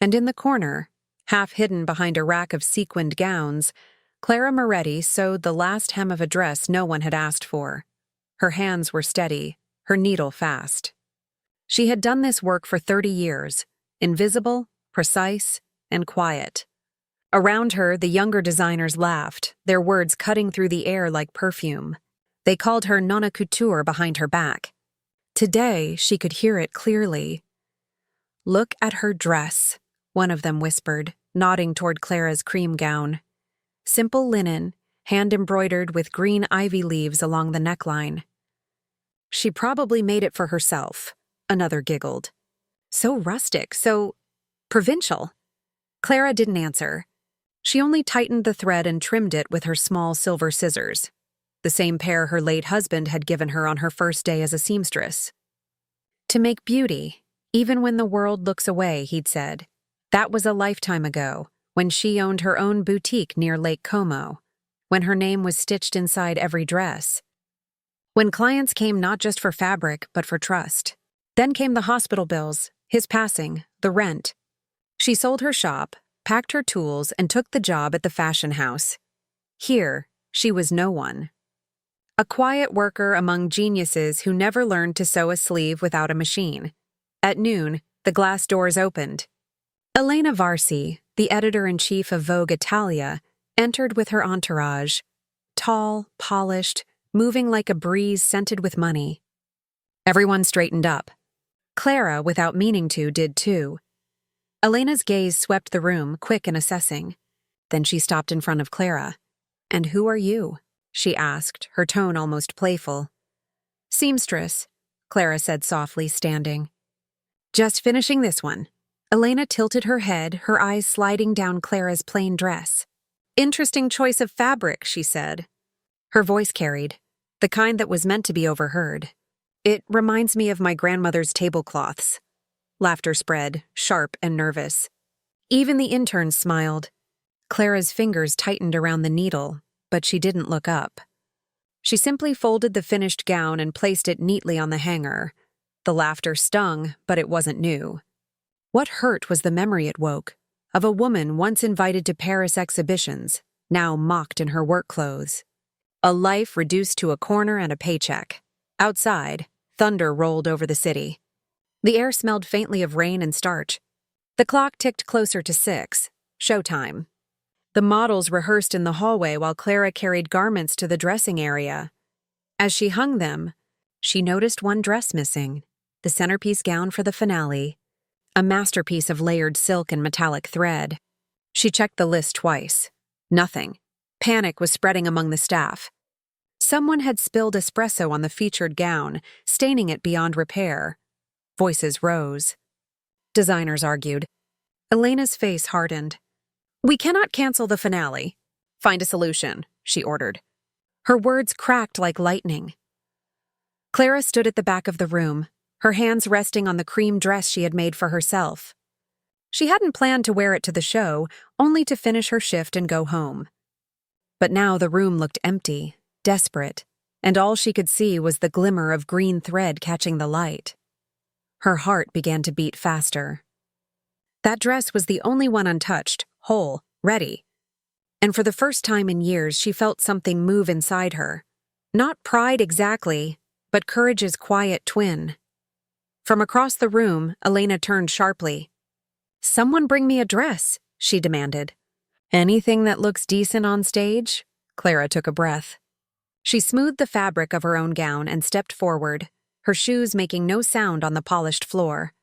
And in the corner, half hidden behind a rack of sequined gowns, Clara Moretti sewed the last hem of a dress no one had asked for. Her hands were steady, her needle fast. She had done this work for 30 years, invisible, precise, and quiet. Around her, the younger designers laughed, their words cutting through the air like perfume. They called her nonna couture behind her back. Today, she could hear it clearly. "Look at her dress," one of them whispered, nodding toward Clara's cream gown. Simple linen, hand-embroidered with green ivy leaves along the neckline. "She probably made it for herself," another giggled. "So rustic, so provincial." Clara didn't answer. She only tightened the thread and trimmed it with her small silver scissors, the same pair her late husband had given her on her first day as a seamstress. "To make beauty, even when the world looks away," he'd said. That was a lifetime ago, when she owned her own boutique near Lake Como, when her name was stitched inside every dress. When clients came not just for fabric, but for trust. Then came the hospital bills, his passing, the rent. She sold her shop, packed her tools, and took the job at the fashion house. Here, she was no one. A quiet worker among geniuses who never learned to sew a sleeve without a machine. At noon, the glass doors opened. Elena Varsi, the editor-in-chief of Vogue Italia, entered with her entourage. Tall, polished, moving like a breeze scented with money. Everyone straightened up. Clara, without meaning to, did too. Elena's gaze swept the room, quick and assessing. Then she stopped in front of Clara. "And who are you?" she asked, her tone almost playful. "Seamstress," Clara said softly, standing. "Just finishing this one." Elena tilted her head, her eyes sliding down Clara's plain dress. "Interesting choice of fabric," she said. Her voice carried, the kind that was meant to be overheard. "It reminds me of my grandmother's tablecloths." Laughter spread, sharp and nervous. Even the interns smiled. Clara's fingers tightened around the needle, but she didn't look up. She simply folded the finished gown and placed it neatly on the hanger. The laughter stung, but it wasn't new. What hurt was the memory it woke, of a woman once invited to Paris exhibitions, now mocked in her work clothes. A life reduced to a corner and a paycheck. Outside, thunder rolled over the city. The air smelled faintly of rain and starch. The clock ticked closer to 6, showtime. The models rehearsed in the hallway while Clara carried garments to the dressing area. As she hung them, she noticed one dress missing, the centerpiece gown for the finale, a masterpiece of layered silk and metallic thread. She checked the list twice. Nothing. Panic was spreading among the staff. Someone had spilled espresso on the featured gown, staining it beyond repair. Voices rose. Designers argued. Elena's face hardened. "We cannot cancel the finale. Find a solution," she ordered. Her words cracked like lightning. Clara stood at the back of the room, her hands resting on the cream dress she had made for herself. She hadn't planned to wear it to the show, only to finish her shift and go home. But now the room looked empty, desperate, and all she could see was the glimmer of green thread catching the light. Her heart began to beat faster. That dress was the only one untouched, whole, ready. And for the first time in years, she felt something move inside her. Not pride exactly, but courage's quiet twin. From across the room, Elena turned sharply. "Someone bring me a dress," she demanded. "Anything that looks decent on stage?" Clara took a breath. She smoothed the fabric of her own gown and stepped forward, her shoes making no sound on the polished floor.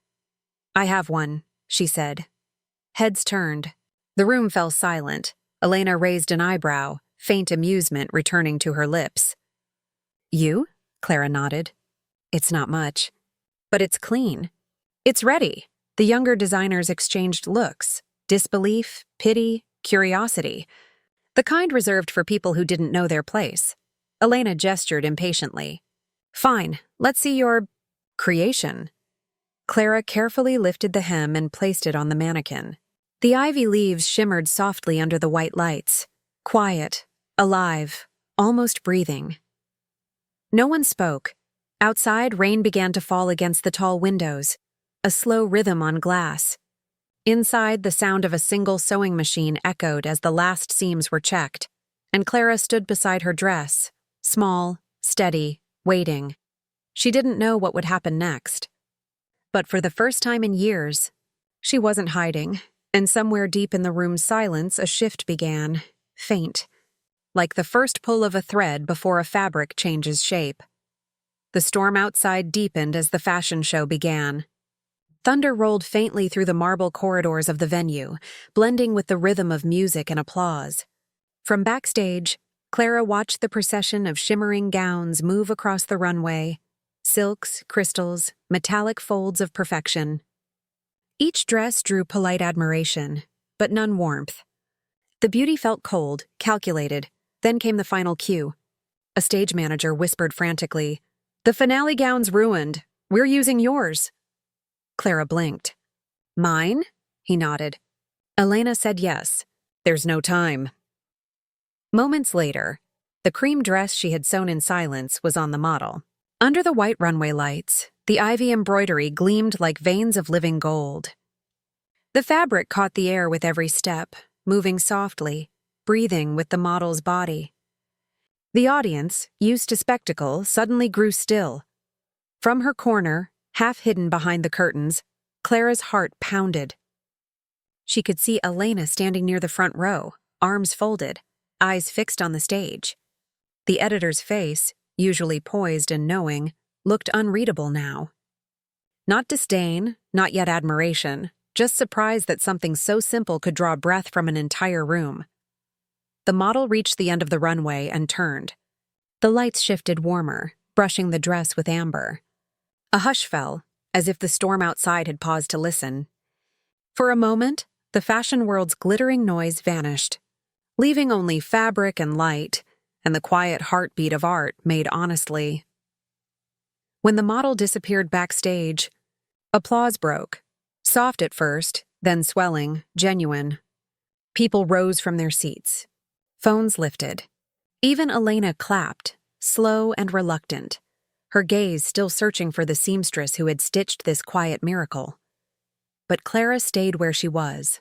"I have one," she said. Heads turned. The room fell silent. Elena raised an eyebrow, faint amusement returning to her lips. "You?" Clara nodded. "It's not much. But it's clean. It's ready." The younger designers exchanged looks, disbelief, pity, curiosity. The kind reserved for people who didn't know their place. Elena gestured impatiently. "Fine, let's see your creation." Clara carefully lifted the hem and placed it on the mannequin. The ivy leaves shimmered softly under the white lights, quiet, alive, almost breathing. No one spoke. Outside, rain began to fall against the tall windows, a slow rhythm on glass. Inside, the sound of a single sewing machine echoed as the last seams were checked, and Clara stood beside her dress, small, steady, waiting. She didn't know what would happen next. But for the first time in years, she wasn't hiding, and somewhere deep in the room's silence a shift began, faint, like the first pull of a thread before a fabric changes shape. The storm outside deepened as the fashion show began. Thunder rolled faintly through the marble corridors of the venue, blending with the rhythm of music and applause. From backstage, Clara watched the procession of shimmering gowns move across the runway, silks, crystals, metallic folds of perfection. Each dress drew polite admiration, but none warmth. The beauty felt cold, calculated. Then came the final cue. A stage manager whispered frantically, "The finale gown's ruined. We're using yours." Clara blinked. "Mine?" He nodded. Elena said yes. "There's no time." Moments later, the cream dress she had sewn in silence was on the model. Under the white runway lights, the ivy embroidery gleamed like veins of living gold. The fabric caught the air with every step, moving softly, breathing with the model's body. The audience, used to spectacle, suddenly grew still. From her corner, half hidden behind the curtains, Clara's heart pounded. She could see Elena standing near the front row, arms folded, eyes fixed on the stage. The editor's face, usually poised and knowing, looked unreadable now. Not disdain, not yet admiration, just surprise that something so simple could draw breath from an entire room. The model reached the end of the runway and turned. The lights shifted warmer, brushing the dress with amber. A hush fell, as if the storm outside had paused to listen. For a moment, the fashion world's glittering noise vanished, leaving only fabric and light, and the quiet heartbeat of art made honestly. When the model disappeared backstage, applause broke, soft at first, then swelling, genuine. People rose from their seats. Phones lifted. Even Elena clapped, slow and reluctant, her gaze still searching for the seamstress who had stitched this quiet miracle. But Clara stayed where she was,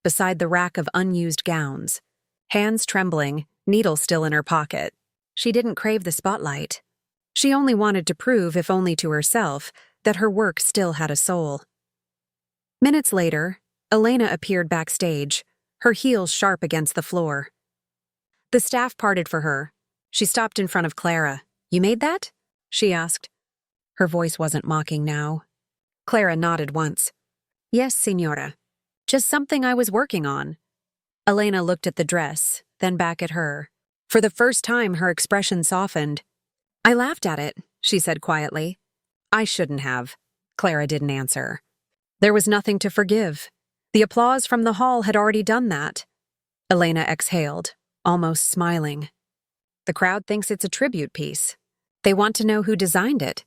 beside the rack of unused gowns, hands trembling, needle still in her pocket. She didn't crave the spotlight. She only wanted to prove, if only to herself, that her work still had a soul. Minutes later, Elena appeared backstage, her heels sharp against the floor. The staff parted for her. She stopped in front of Clara. "You made that?" she asked. Her voice wasn't mocking now. Clara nodded once. "Yes, signora. Just something I was working on." Elena looked at the dress, then back at her. For the first time, her expression softened. "I laughed at it," she said quietly. "I shouldn't have." Clara didn't answer. There was nothing to forgive. The applause from the hall had already done that. Elena exhaled, almost smiling. "The crowd thinks it's a tribute piece. They want to know who designed it."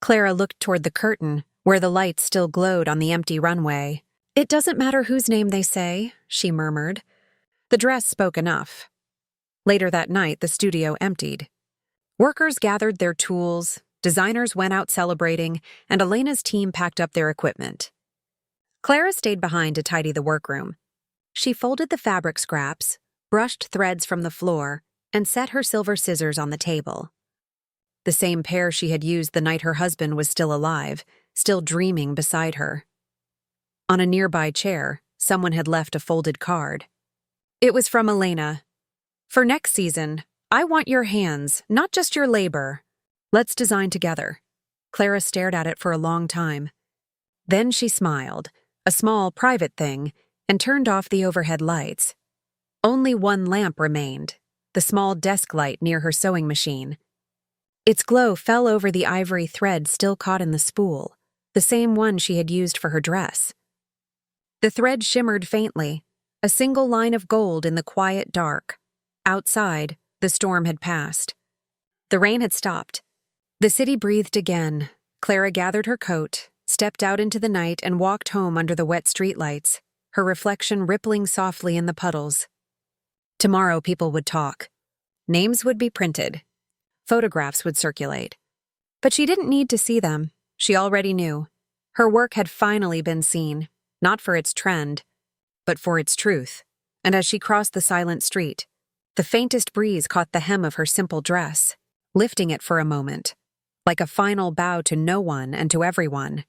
Clara looked toward the curtain, where the lights still glowed on the empty runway. "It doesn't matter whose name they say," she murmured. The dress spoke enough. Later that night, the studio emptied. Workers gathered their tools, designers went out celebrating, and Elena's team packed up their equipment. Clara stayed behind to tidy the workroom. She folded the fabric scraps, brushed threads from the floor, and set her silver scissors on the table. The same pair she had used the night her husband was still alive, still dreaming beside her. On a nearby chair, someone had left a folded card. It was from Elena. "For next season, I want your hands, not just your labor. Let's design together." Clara stared at it for a long time. Then she smiled, a small, private thing, and turned off the overhead lights. Only one lamp remained, the small desk light near her sewing machine. Its glow fell over the ivory thread still caught in the spool, the same one she had used for her dress. The thread shimmered faintly, a single line of gold in the quiet dark. Outside, the storm had passed. The rain had stopped. The city breathed again. Clara gathered her coat, stepped out into the night, and walked home under the wet streetlights, her reflection rippling softly in the puddles. Tomorrow people would talk. Names would be printed. Photographs would circulate. But she didn't need to see them. She already knew. Her work had finally been seen. not for its trend, but for its truth. And as she crossed the silent street, the faintest breeze caught the hem of her simple dress, lifting it for a moment, like a final bow to no one and to everyone.